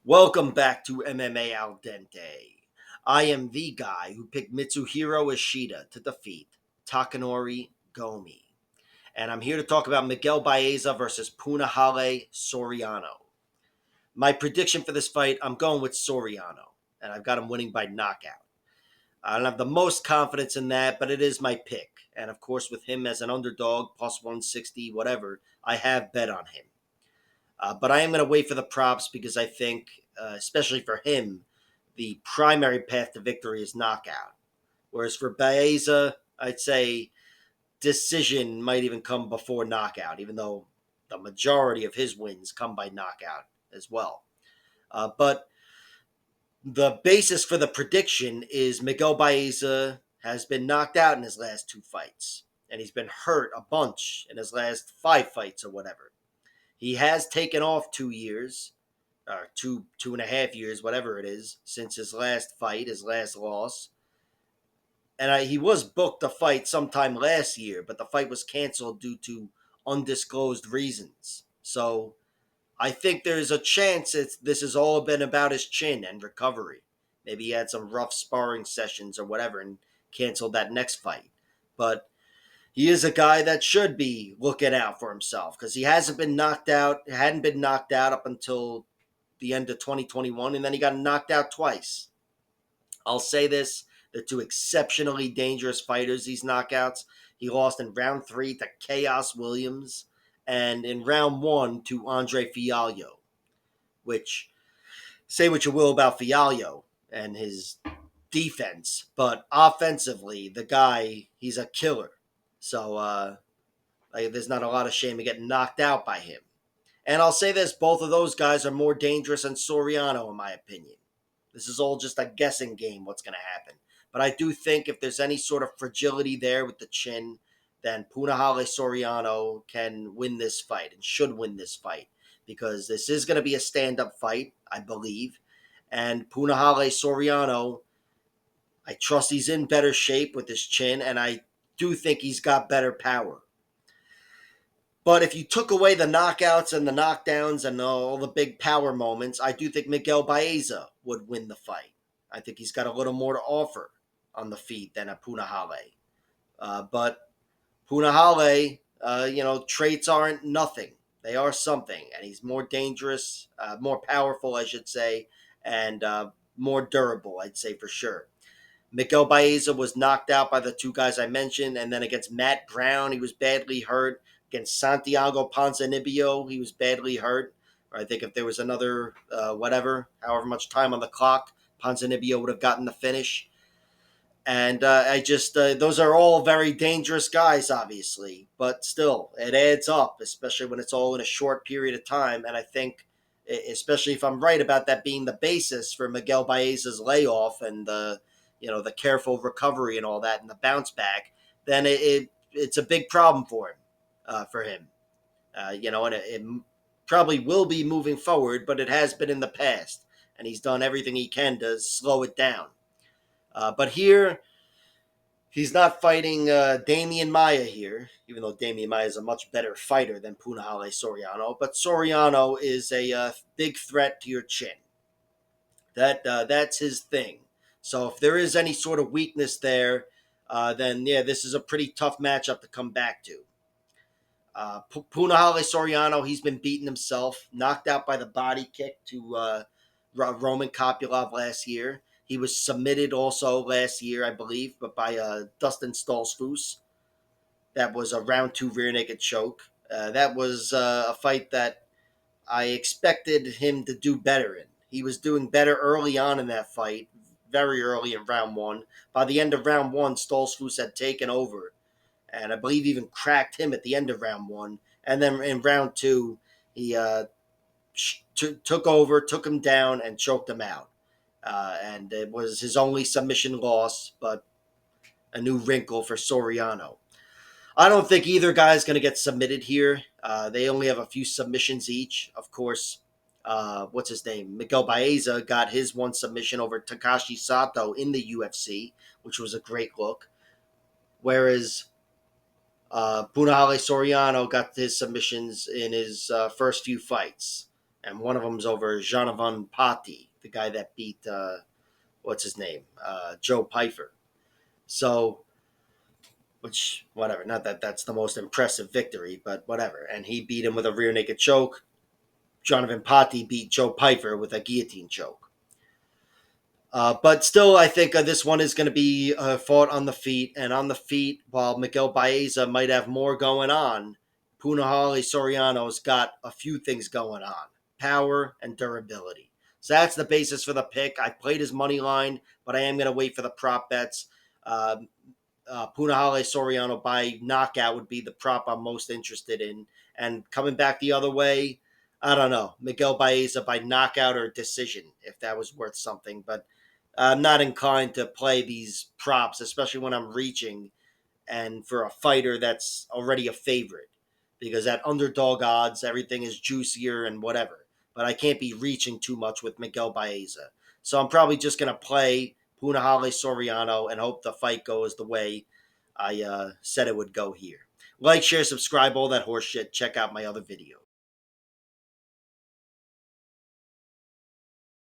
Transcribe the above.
Welcome back to MMA Al Dente. I am the guy who picked Mitsuhiro Ishida to defeat Takanori Gomi. And I'm here to talk about Miguel Baeza versus Punahele Soriano. My prediction for this fight, I'm going with Soriano, and I've got him winning by knockout. I don't have the most confidence in that, but it is my pick. And of course, with him as an underdog, plus 160, whatever, I have bet on him. But I am going to wait for the props because I think, especially for him, the primary path to victory is knockout. Whereas for Baeza, I'd say decision might even come before knockout, even though the majority of his wins come by knockout as well. But the basis for the prediction is Miguel Baeza has been knocked out in his last two fights, and he's been hurt a bunch in his last five fights or whatever. He has taken off 2 years, or two and a half years, whatever it is, since his last fight, his last loss. And he was booked to fight sometime last year, but the fight was canceled due to undisclosed reasons. So I think there's a chance this has all been about his chin and recovery. Maybe he had some rough sparring sessions or whatever and canceled that next fight. But he is a guy that should be looking out for himself because he hasn't been knocked out, hadn't been knocked out up until the end of 2021, and then he got knocked out twice. I'll say this: they're two exceptionally dangerous fighters, these knockouts. He lost in round three to Chaos Williams, and in round one to Andre Fialho, which, say what you will about Fialho and his defense, but offensively, the guy, he's a killer. So, there's not a lot of shame in getting knocked out by him. And I'll say this, both of those guys are more dangerous than Soriano, in my opinion. This is all just a guessing game, what's going to happen. But I do think if there's any sort of fragility there with the chin, then Punahele Soriano can win this fight and should win this fight because this is going to be a stand-up fight, I believe. And Punahele Soriano, I trust he's in better shape with his chin, and I do think he's got better power. But if you took away the knockouts and the knockdowns and all the big power moments, I do think Miguel Baeza would win the fight. I think he's got a little more to offer on the feet than a Punahele. But Punahele, traits aren't nothing. They are something. And he's more dangerous, more powerful, I should say, and more durable, I'd say for sure. Miguel Baeza was knocked out by the two guys I mentioned, and then against Matt Brown, he was badly hurt. Against Santiago Ponzinibbio, he was badly hurt. I think if there was another, however much time on the clock, Ponzinibbio would have gotten the finish. And those are all very dangerous guys, obviously. But still, it adds up, especially when it's all in a short period of time. And I think, especially if I'm right about that being the basis for Miguel Baeza's layoff and the careful recovery and all that and the bounce back, then it's a big problem for him. And it probably will be moving forward, but it has been in the past, and he's done everything he can to slow it down. But here, he's not fighting Damian Maia here, even though Damian Maia is a much better fighter than Punahele Soriano. But Soriano is a big threat to your chin. That's his thing. So if there is any sort of weakness there, then yeah, this is a pretty tough matchup to come back to. Punahele Soriano, he's been beaten himself, knocked out by the body kick to Roman Kopylov last year. He was submitted also last year, I believe, but by Dustin Stoltzfus. That was a round two rear naked choke. That was a fight that I expected him to do better in. He was doing better early on in that fight, very early in round one. By the end of round one, Stoltzfus had taken over, and I believe even cracked him at the end of round one. And then in round two, he took over, took him down, and choked him out. And it was his only submission loss, but a new wrinkle for Soriano. I don't think either guy is going to get submitted here. They only have a few submissions each. Of course, what's his name? Miguel Baeza got his one submission over Takashi Sato in the UFC, which was a great look. Whereas Punahele Soriano got his submissions in his first few fights. and one of them's over Janavan Pati, the guy that beat what's his name, Joe Pyfer. So, which whatever, not that that's the most impressive victory, but whatever. And he beat him with a rear naked choke. Jonathan Pati beat Joe Pyfer with a guillotine choke. But still, I think this one is going to be fought on the feet. And on the feet, while Miguel Baeza might have more going on, Punahele Soriano's got a few things going on: power and durability. So that's the basis for the pick. I played his money line, but I am going to wait for the prop bets. Punahele Soriano by knockout would be the prop I'm most interested in. And coming back the other way, I don't know. Miguel Baeza by knockout or decision, if that was worth something. But I'm not inclined to play these props, especially when I'm reaching and for a fighter that's already a favorite. Because at underdog odds, everything is juicier and whatever. But I can't be reaching too much with Miguel Baeza. So I'm probably just going to play Punahele Soriano and hope the fight goes the way I said it would go here. Like, share, subscribe, all that horse shit. Check out my other videos.